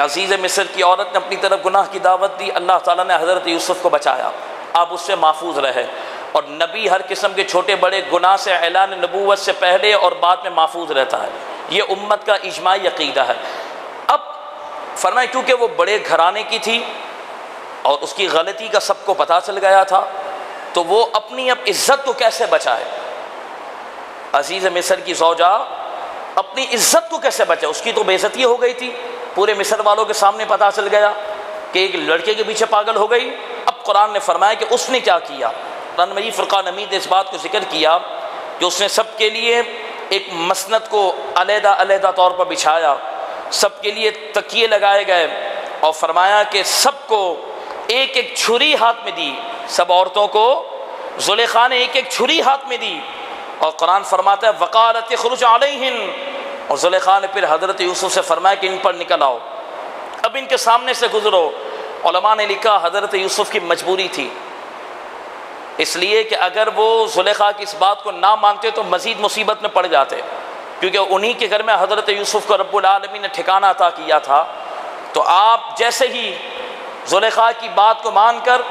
عزیز مصر کی عورت نے اپنی طرف گناہ کی دعوت دی، اللہ تعالیٰ نے حضرت یوسف کو بچایا، آپ اس سے محفوظ رہے۔ اور نبی ہر قسم کے چھوٹے بڑے گناہ سے اعلان نبوت سے پہلے اور بعد میں محفوظ رہتا ہے، یہ امت کا اجماعی عقیدہ ہے۔ اب فرمائے کیونکہ وہ بڑے گھرانے کی تھی اور اس کی غلطی کا سب کو پتہ چل گیا تھا، تو وہ اپنی اب عزت کو کیسے بچائے؟ عزیز مصر کی زوجہ اپنی عزت کو کیسے بچائے؟ اس کی تو بے عزتی ہو گئی تھی، پورے مصر والوں کے سامنے پتہ چل گیا کہ ایک لڑکے کے پیچھے پاگل ہو گئی۔ اب قرآن نے فرمایا کہ اس نے کیا کیا۔ قرآن مجید فرقان حمید نے اس بات کو ذکر کیا کہ اس نے سب کے لیے ایک مسند کو علیحدہ علیحدہ طور پر بچھایا، سب کے لیے تکیے لگائے گئے، اور فرمایا کہ سب کو ایک ایک چھری ہاتھ میں دی، سب عورتوں کو زلیخا نے ایک ایک چھری ہاتھ میں دی۔ اور قرآن فرماتا ہے وقالت اخرج علیہن، اور زلیخا نے پھر حضرت یوسف سے فرمایا کہ ان پر نکل آؤ، اب ان کے سامنے سے گزرو۔ علماء نے لکھا حضرت یوسف کی مجبوری تھی، اس لیے کہ اگر وہ زلیخا کی اس بات کو نہ مانتے تو مزید مصیبت میں پڑ جاتے، کیونکہ انہی کے گھر میں حضرت یوسف کو رب العالمین نے ٹھکانہ عطا کیا تھا۔ تو آپ جیسے ہی زلیخا کی بات کو مان کر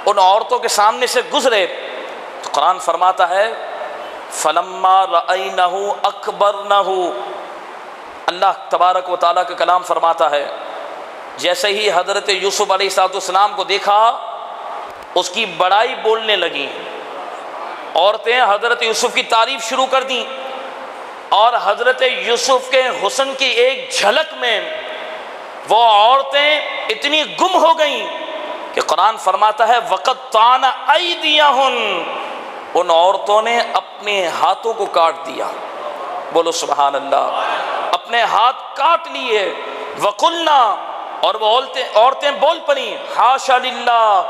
ان عورتوں کے سامنے سے گزرے تو قرآن فرماتا ہے فلما رأینہ اکبرنہ، اللہ تبارک و تعالیٰ کا کلام فرماتا ہے جیسے ہی حضرت یوسف علیہ السلام کو دیکھا اس کی بڑائی بولنے لگیں، عورتیں حضرت یوسف کی تعریف شروع کر دیں، اور حضرت یوسف کے حسن کی ایک جھلک میں وہ عورتیں اتنی گم ہو گئیں کہ قرآن فرماتا ہے وَقَطَّعْنَ أَيْدِيَهُنَّ، ان عورتوں نے اپنے ہاتھوں کو کاٹ دیا، بولو سبحان اللہ، اپنے ہاتھ کاٹ لیے۔ وَقُلْنَا، اور وہ عورتیں بول پڑیں حاشا للہ،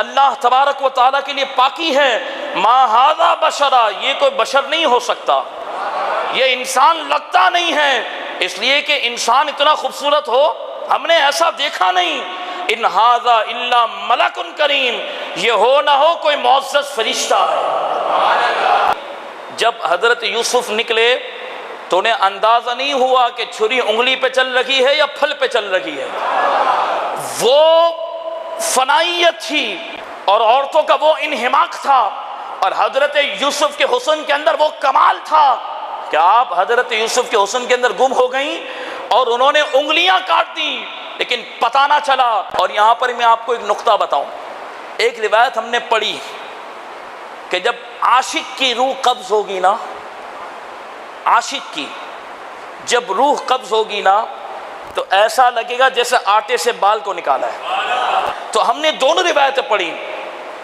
اللہ تبارک و تعالیٰ کے لیے پاکی ہے، ما ھذا بشرا، یہ کوئی بشر نہیں ہو سکتا، یہ انسان لگتا نہیں ہے، اس لیے کہ انسان اتنا خوبصورت ہو ہم نے ایسا دیکھا نہیں، ان ھذا الا ملک کریم، یہ ہو نہ ہو کوئی معزز فرشتہ ہے۔ جب حضرت یوسف نکلے تو انہیں اندازہ نہیں ہوا کہ چھری انگلی پہ چل رہی ہے یا پھل پہ چل رہی ہے، وہ فنائیت تھی اور عورتوں کا وہ انہماک تھا، اور حضرت یوسف کے حسن کے اندر وہ کمال تھا کہ آپ حضرت یوسف کے حسن کے اندر گم ہو گئیں اور انہوں نے انگلیاں کاٹ دی لیکن پتہ نہ چلا۔ اور یہاں پر میں آپ کو ایک نقطہ بتاؤں، ایک روایت ہم نے پڑھی کہ جب عاشق کی روح قبض ہوگی نا، عاشق کی جب روح قبض ہوگی نا تو ایسا لگے گا جیسے آٹے سے بال کو نکالا ہے۔ تو ہم نے دونوں روایتیں پڑھی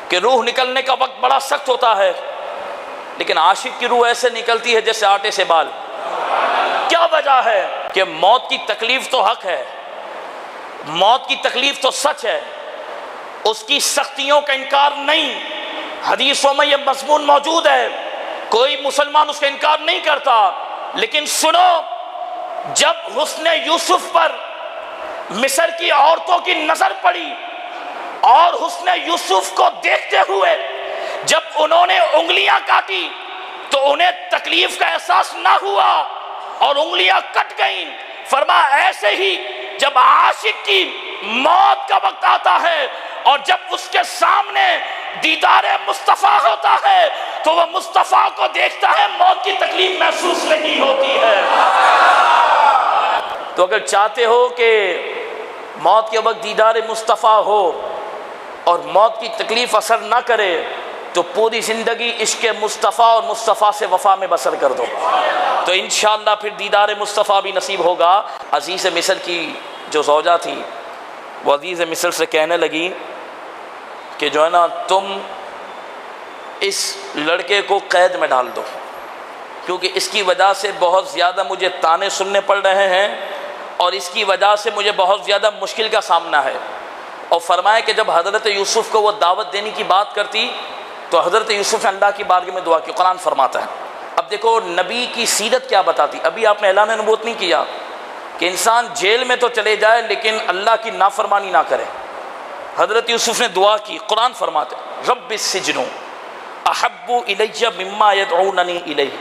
کہ روح نکلنے کا وقت بڑا سخت ہوتا ہے، لیکن عاشق کی روح ایسے نکلتی ہے جیسے آٹے سے بال۔ کیا وجہ ہے؟ کہ موت کی تکلیف تو حق ہے، موت کی تکلیف تو سچ ہے، اس کی سختیوں کا انکار نہیں، حدیثوں میں یہ مضمون موجود ہے، کوئی مسلمان اس کا انکار نہیں کرتا، لیکن سنو، جب حسن یوسف پر مصر کی عورتوں کی نظر پڑی اور حسن یوسف کو دیکھتے ہوئے جب انہوں نے انگلیاں کاٹی تو انہیں تکلیف کا احساس نہ ہوا اور انگلیاں کٹ گئیں۔ فرما ایسے ہی جب عاشق کی موت کا وقت آتا ہے اور جب اس کے سامنے دیدار مصطفیٰ ہوتا ہے تو وہ مصطفیٰ کو دیکھتا ہے، موت کی تکلیف محسوس نہیں ہوتی ہے۔ تو اگر چاہتے ہو کہ موت کے وقت دیدار مصطفیٰ ہو اور موت کی تکلیف اثر نہ کرے تو پوری زندگی عشق مصطفیٰ اور مصطفیٰ سے وفا میں بسر کر دو، تو انشاءاللہ پھر دیدار مصطفیٰ بھی نصیب ہوگا۔ عزیز مصر کی جو زوجہ تھی وہ عزیز مصر سے کہنے لگی کہ جو ہے نا تم اس لڑکے کو قید میں ڈال دو، کیونکہ اس کی وجہ سے بہت زیادہ مجھے طعنے سننے پڑ رہے ہیں اور اس کی وجہ سے مجھے بہت زیادہ مشکل کا سامنا ہے۔ اور فرمایا کہ جب حضرت یوسف کو وہ دعوت دینے کی بات کرتی تو حضرت یوسف نے اللہ کی بارگاہ میں دعا کی۔ قرآن فرماتا ہے، اب دیکھو نبی کی سیرت کیا بتاتی، ابھی آپ نے اعلان نبوت نہیں کیا کہ انسان جیل میں تو چلے جائے لیکن اللہ کی نافرمانی نہ کرے۔ حضرت یوسف نے دعا کی، قرآن فرماتے رب السجن احب الی مما یدعوننی الیہ،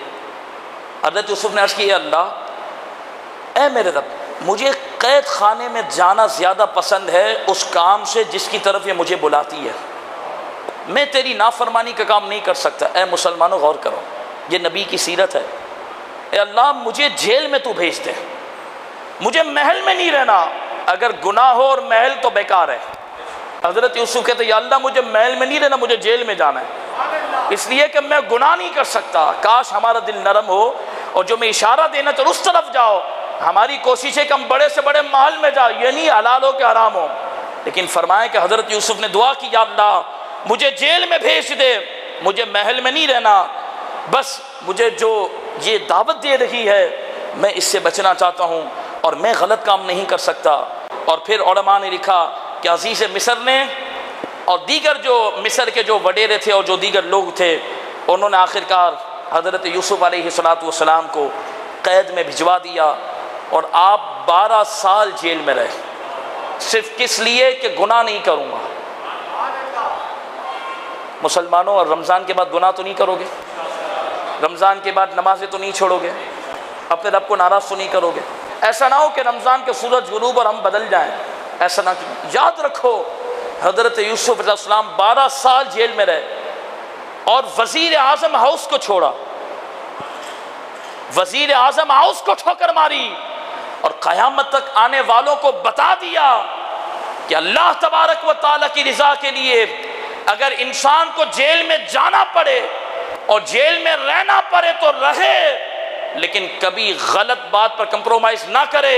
حضرت یوسف نے عرض کی اللہ اے میرے رب مجھے قید خانے میں جانا زیادہ پسند ہے اس کام سے جس کی طرف یہ مجھے بلاتی ہے۔ میں تیری نافرمانی کا کام نہیں کر سکتا۔ اے مسلمانوں غور کرو، یہ نبی کی سیرت ہے۔ اے اللہ مجھے جیل میں تو بھیج دے، مجھے محل میں نہیں رہنا، اگر گناہ ہو اور محل تو بیکار ہے۔ حضرت یوسف کہتے یا اللہ مجھے محل میں نہیں رہنا، مجھے جیل میں جانا ہے، اس لیے کہ میں گناہ نہیں کر سکتا۔ کاش ہمارا دل نرم ہو اور جو میں اشارہ دینا چاہوں اس طرف جاؤ۔ ہماری کوشش ہے کہ ہم بڑے سے بڑے محل میں جاؤ، یہ نہیں حلال ہو کہ حرام ہو۔ لیکن فرمائے کہ حضرت یوسف نے دعا کی، یا اللہ مجھے جیل میں بھیج دے، مجھے محل میں نہیں رہنا، بس مجھے جو یہ دعوت دے رہی ہے میں اس سے بچنا چاہتا ہوں اور میں غلط کام نہیں کر سکتا۔ اور پھر علماء نے لکھا کہ عزیز مصر نے اور دیگر جو مصر کے جو وڈیرے تھے اور جو دیگر لوگ تھے، انہوں نے آخرکار حضرت یوسف علیہ السلام کو قید میں بھجوا دیا اور آپ 12 سال جیل میں رہے، صرف کس لیے کہ گناہ نہیں کروں گا۔ مسلمانوں، اور رمضان کے بعد گناہ تو نہیں کرو گے، رمضان کے بعد نمازیں تو نہیں چھوڑو گے، اپنے رب کو ناراض تو نہیں کرو گے۔ ایسا نہ ہو کہ رمضان کے سورج غروب اور ہم بدل جائیں، ایسا نہ۔ یاد رکھو حضرت یوسف علیہ السلام 12 سال جیل میں رہے اور وزیر اعظم ہاؤس کو چھوڑا، وزیر اعظم ہاؤس کو ٹھوکر ماری اور قیامت تک آنے والوں کو بتا دیا کہ اللہ تبارک و تعالیٰ کی رضا کے لیے اگر انسان کو جیل میں جانا پڑے اور جیل میں رہنا پڑے تو رہے، لیکن کبھی غلط بات پر کمپرومائز نہ کرے۔